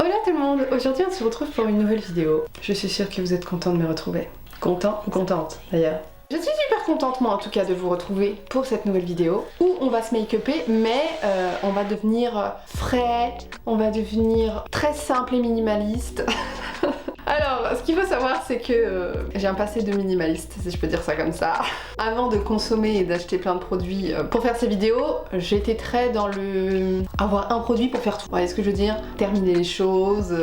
Hola tout le monde, aujourd'hui on se retrouve pour une nouvelle vidéo. Je suis sûre que vous êtes contents de me retrouver. Content ou contente d'ailleurs. Je suis super contente moi en tout cas de vous retrouver pour cette nouvelle vidéo où on va se make-upper mais on va devenir frais, on va devenir très simple et minimaliste. Alors, ce qu'il faut savoir, c'est que j'ai un passé de minimaliste, si je peux dire ça comme ça. Avant de consommer et d'acheter plein de produits pour faire ces vidéos, j'étais très dans le... avoir un produit pour faire tout. Vous voyez ce que je veux dire? Terminer les choses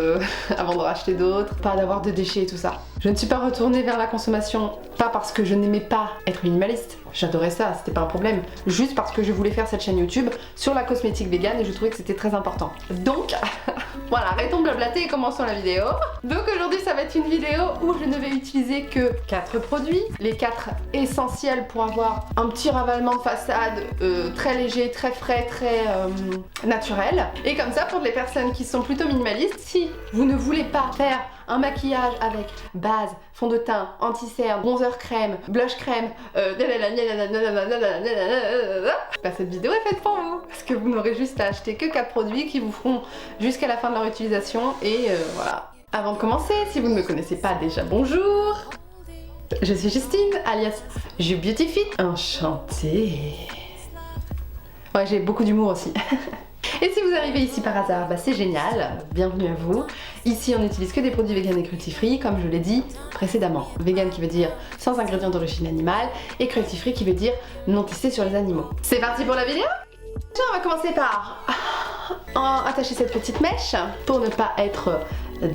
avant de racheter d'autres, pas d'avoir de déchets et tout ça. Je ne suis pas retournée vers la consommation, pas parce que je n'aimais pas être minimaliste, j'adorais ça, c'était pas un problème, juste parce que je voulais faire cette chaîne YouTube sur la cosmétique vegan et je trouvais que c'était très important. Donc, voilà, arrêtons de blablater et commençons la vidéo. Donc aujourd'hui ça va être une vidéo où je ne vais utiliser que 4 produits, les 4 essentiels pour avoir un petit ravalement de façade très léger, très frais, très naturel. Et comme ça pour les personnes qui sont plutôt minimalistes, si vous ne voulez pas faire un maquillage avec base, fond de teint, anti-cerne, bronzer crème, blush crème, bah cette vidéo est faite pour vous parce que vous n'aurez juste à acheter que 4 produits qui vous feront jusqu'à la fin de leur utilisation et voilà. Avant de commencer, si vous ne me connaissez pas déjà, bonjour. Je suis Justine, alias Je Beautify. Enchantée. Ouais, j'ai beaucoup d'humour aussi. Et si vous arrivez ici par hasard, bah c'est génial, bienvenue à vous. Ici on n'utilise que des produits vegan et cruelty-free, comme je l'ai dit précédemment. Vegan qui veut dire sans ingrédients d'origine animale, et cruelty-free qui veut dire non testé sur les animaux. C'est parti pour la vidéo? Tiens, on va commencer par attacher cette petite mèche pour ne pas être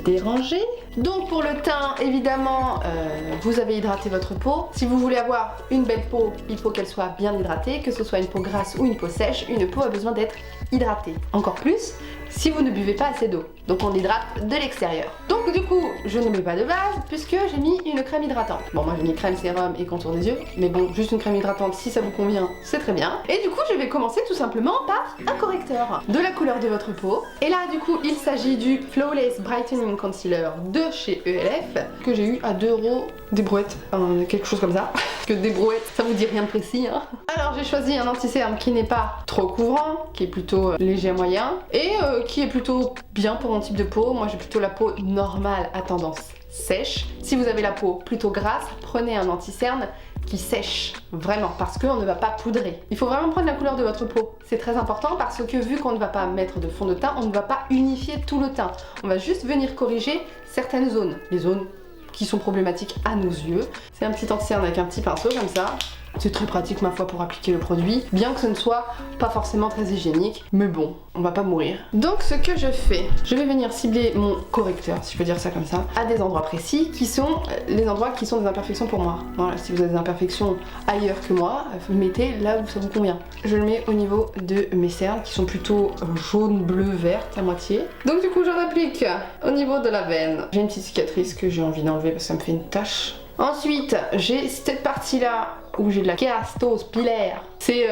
dérangé. Donc pour le teint, évidemment, vous avez hydraté votre peau. Si vous voulez avoir une belle peau, il faut qu'elle soit bien hydratée, que ce soit une peau grasse ou une peau sèche, une peau a besoin d'être hydratée. Encore plus si vous ne buvez pas assez d'eau. Donc on hydrate de l'extérieur. Donc du coup, je ne mets pas de base puisque j'ai mis une crème hydratante. Bon, moi j'ai mis crème, sérum et contour des yeux, mais bon, juste une crème hydratante, si ça vous convient, c'est très bien. Et du coup, je vais commencer tout simplement par un correcteur de la couleur de votre peau. Et là, du coup, il s'agit du Flawless Brightening Concealer de chez ELF que j'ai eu à 2€ des brouettes, quelque chose comme ça. Que des brouettes, ça vous dit rien de précis, hein. Alors j'ai choisi un anti-cerne qui n'est pas trop couvrant, qui est plutôt léger moyen et qui est plutôt bien pour mon type de peau. Moi j'ai plutôt la peau normale à tendance sèche. Si vous avez la peau plutôt grasse, prenez un anti-cerne qui sèche vraiment parce qu'on ne va pas poudrer. Il faut vraiment prendre la couleur de votre peau. C'est très important parce que vu qu'on ne va pas mettre de fond de teint, on ne va pas unifier tout le teint. On va juste venir corriger certaines zones. Les zones qui sont problématiques à nos yeux. C'est un petit anti-cerne avec un petit pinceau comme ça. C'est très pratique ma foi pour appliquer le produit, bien que ce ne soit pas forcément très hygiénique, mais bon, on va pas mourir. Donc ce que je fais, je vais venir cibler mon correcteur, si je peux dire ça comme ça, à des endroits précis qui sont les endroits qui sont des imperfections pour moi. Voilà, si vous avez des imperfections ailleurs que moi, vous le mettez là où ça vous convient. Je le mets au niveau de mes cernes qui sont plutôt jaune, bleu, vert à moitié. Donc du coup j'en applique au niveau de la veine. J'ai une petite cicatrice que j'ai envie d'enlever parce que ça me fait une tache. Ensuite, j'ai cette partie-là où j'ai de la kératose pilaire. C'est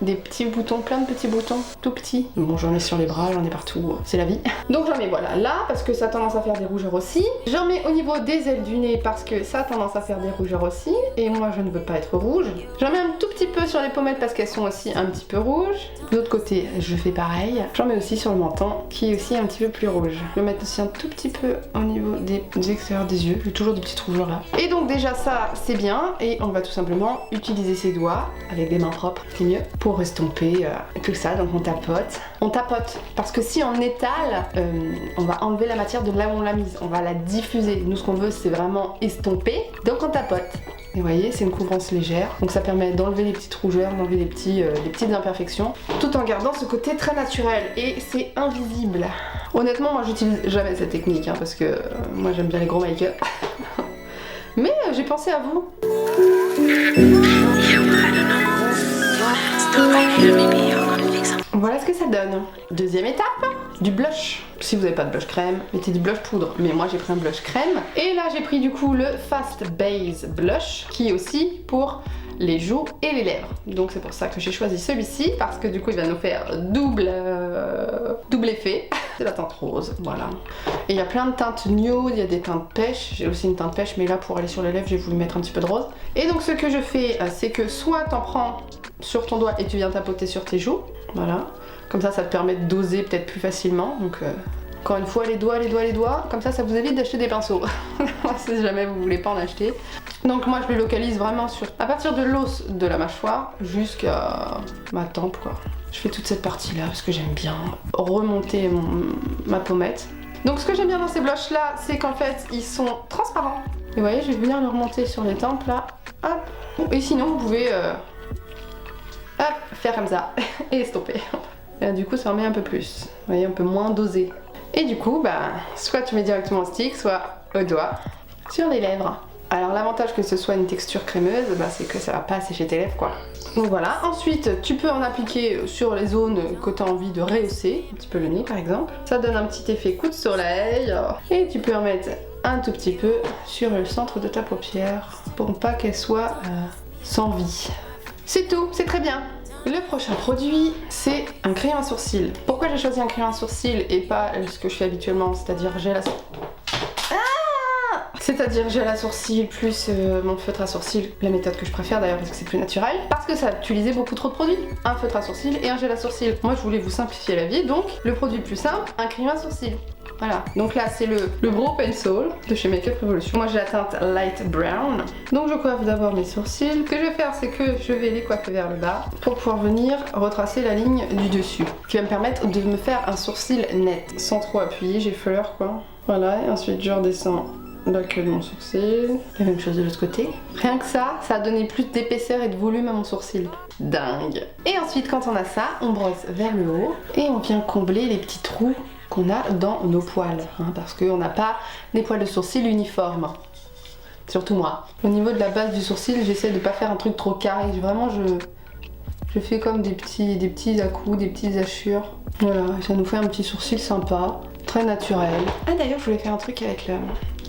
des petits boutons, plein de petits boutons, tout petits. Bon, j'en ai sur les bras, j'en ai partout, c'est la vie. Donc j'en mets voilà là, parce que ça a tendance à faire des rougeurs aussi. J'en mets au niveau des ailes du nez, parce que ça a tendance à faire des rougeurs aussi. Et moi, je ne veux pas être rouge. J'en mets un tout petit peu sur les pommettes, parce qu'elles sont aussi un petit peu rouges. De l'autre côté, je fais pareil. J'en mets aussi sur le menton, qui est aussi un petit peu plus rouge. Je vais mettre aussi un tout petit peu au niveau des extérieurs des yeux. J'ai toujours des petites rougeurs là. Et donc déjà ça, c'est bien. Et on va tout simplement utiliser ses doigts avec des mains propres, c'est mieux, pour estomper tout ça. Donc on tapote. On tapote parce que si on étale, on va enlever la matière de là où on l'a mise. On va la diffuser. Nous, ce qu'on veut, c'est vraiment estomper. Donc on tapote. Et vous voyez, c'est une couvrance légère. Donc ça permet d'enlever les petites rougeurs, d'enlever les petites imperfections, tout en gardant ce côté très naturel. Et c'est invisible. Honnêtement, moi, j'utilise jamais cette technique hein, parce que moi, j'aime bien les gros make-up. Mais j'ai pensé à vous. Voilà ce que ça donne. Deuxième étape, du blush. Si vous n'avez pas de blush crème, mettez du blush poudre. Mais moi j'ai pris un blush crème. Et là j'ai pris du coup le Fast Base Blush, qui est aussi pour les joues et les lèvres. Donc c'est pour ça que j'ai choisi celui-ci, parce que du coup il va nous faire double effet. C'est la teinte rose, voilà. Et il y a plein de teintes nude, il y a des teintes pêche. J'ai aussi une teinte pêche, mais là pour aller sur les lèvres, j'ai voulu mettre un petit peu de rose. Et donc ce que je fais, c'est que soit t'en prends sur ton doigt et tu viens tapoter sur tes joues, voilà. Comme ça te permet de doser peut-être plus facilement. Donc Encore une fois, les doigts, comme ça vous évite d'acheter des pinceaux, si jamais vous voulez pas en acheter. Donc moi je le localise vraiment à partir de l'os de la mâchoire jusqu'à ma tempe quoi. Je fais toute cette partie là parce que j'aime bien remonter ma pommette. Donc ce que j'aime bien dans ces blushs là, c'est qu'en fait ils sont transparents. Et vous voyez, je vais venir le remonter sur les tempes là, hop. Et sinon vous pouvez hop, faire comme ça et estomper. Et du coup ça en met un peu plus, vous voyez, un peu moins dosé. Et du coup, bah, soit tu mets directement au stick, soit au doigt, sur les lèvres. Alors l'avantage que ce soit une texture crémeuse, bah, c'est que ça va pas sécher tes lèvres quoi. Donc voilà, ensuite tu peux en appliquer sur les zones que tu as envie de rehausser, un petit peu le nez par exemple. Ça donne un petit effet coup de soleil. Et tu peux en mettre un tout petit peu sur le centre de ta paupière pour pas qu'elle soit sans vie. C'est tout, c'est très bien. Le prochain produit, c'est un crayon à sourcils. Pourquoi j'ai choisi un crayon à sourcils et pas ce que je fais habituellement, c'est-à-dire gel à sourcils? C'est-à-dire gel à sourcils plus mon feutre à sourcils, la méthode que je préfère d'ailleurs parce que c'est plus naturel. Parce que ça utilisait beaucoup trop de produits. Un feutre à sourcils et un gel à sourcils. Moi je voulais vous simplifier la vie, donc le produit le plus simple, un crayon à sourcils. Voilà, donc là c'est le Brow Pencil de chez Makeup Revolution. Moi j'ai la teinte Light Brown. Donc je coiffe d'abord mes sourcils. Ce que je vais faire c'est que je vais les coiffer vers le bas pour pouvoir venir retracer la ligne du dessus. Qui va me permettre de me faire un sourcil net, sans trop appuyer, j'effleure quoi. Voilà, et ensuite je redescends la queue de mon sourcil. La même chose de l'autre côté. Rien que ça a donné plus d'épaisseur et de volume à mon sourcil. Dingue. Et ensuite quand on a ça, on brosse vers le haut et on vient combler les petits trous qu'on a dans nos poils, hein, parce qu'on n'a pas des poils de sourcils uniformes. Surtout moi. Au niveau de la base du sourcil, j'essaie de pas faire un truc trop carré. Vraiment, je fais comme des petits à-coups, des petites hachures. Voilà, ça nous fait un petit sourcil sympa, très naturel. Ah d'ailleurs, je voulais faire un truc avec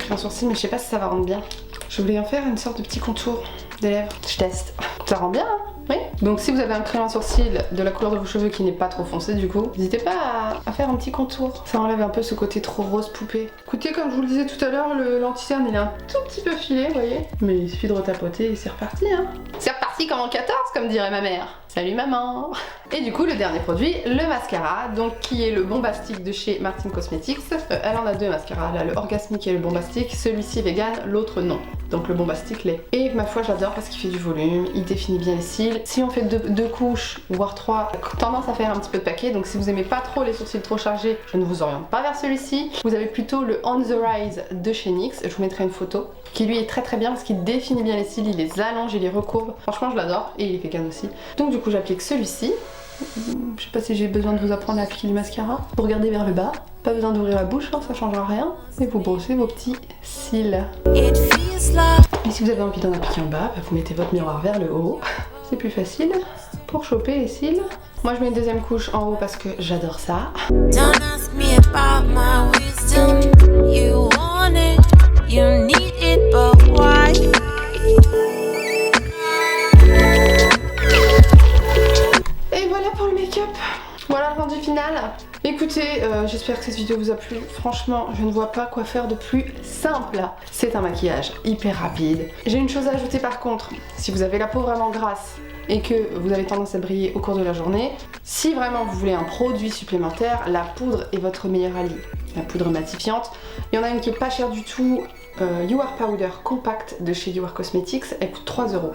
le sourcil, mais je sais pas si ça va rendre bien. Je voulais en faire une sorte de petit contour des lèvres. Je teste. Ça rend bien, hein? Oui. Donc si vous avez un crayon à sourcils de la couleur de vos cheveux qui n'est pas trop foncé du coup, n'hésitez pas à faire un petit contour. Ça enlève un peu ce côté trop rose poupée. Écoutez, comme je vous le disais tout à l'heure, l'anti-cerne il est un tout petit peu filé, vous voyez. Mais il suffit de retapoter et c'est reparti, hein. C'est reparti comme en 14, comme dirait ma mère. Salut maman. Et du coup le dernier produit, le mascara, donc qui est le Bombastic de chez Martin Cosmetics. Elle en a deux mascaras, là le Orgasmic et le Bombastic, celui-ci vegan, l'autre non. Donc le Bombastic l'est. Et ma foi j'adore parce qu'il fait du volume, il définit bien les cils. Si on fait deux couches, voire 3, tendance à faire un petit peu de paquet, donc si vous aimez pas trop les sourcils trop chargés, je ne vous oriente pas vers celui-ci. Vous avez plutôt le On The Rise de chez NYX, je vous mettrai une photo, qui lui est très très bien parce qu'il définit bien les cils, il les allonge, il les recourbe. Franchement je l'adore, et il est vegan aussi. Donc du coup j'applique celui-ci. Je sais pas si j'ai besoin de vous apprendre à appliquer du mascara. Vous regardez vers le bas, pas besoin d'ouvrir la bouche, hein, ça changera rien. Et vous brossez vos petits cils. Et si vous avez envie d'en appliquer en bas, bah, vous mettez votre miroir vers le haut. C'est plus facile pour choper les cils. Moi je mets une deuxième couche en haut parce que j'adore ça. Et voilà pour le make-up. Voilà le rendu final. Écoutez, j'espère que cette vidéo vous a plu. Franchement, je ne vois pas quoi faire de plus simple. C'est un maquillage hyper rapide. J'ai une chose à ajouter par contre. Si vous avez la peau vraiment grasse et que vous avez tendance à briller au cours de la journée, si vraiment vous voulez un produit supplémentaire, la poudre est votre meilleur allié. La poudre matifiante. Il y en a une qui est pas chère du tout. You Are Powder Compact de chez You Are Cosmetics, elle coûte 3 €.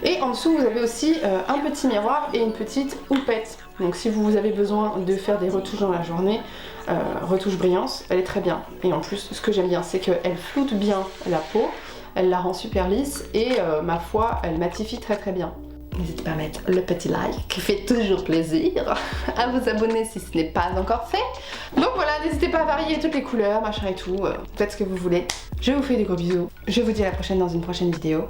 Et en dessous vous avez aussi un petit miroir et une petite houppette. Donc si vous avez besoin de faire des retouches dans la journée, retouche brillance, elle est très bien. Et en plus ce que j'aime bien c'est qu'elle floute bien la peau, elle la rend super lisse et ma foi elle matifie très très bien. N'hésitez pas à mettre le petit like qui fait toujours plaisir, à vous abonner si ce n'est pas encore fait. Donc voilà, n'hésitez pas à varier toutes les couleurs, machin et tout, faites ce que vous voulez. Je vous fais des gros bisous, je vous dis à la prochaine dans une prochaine vidéo.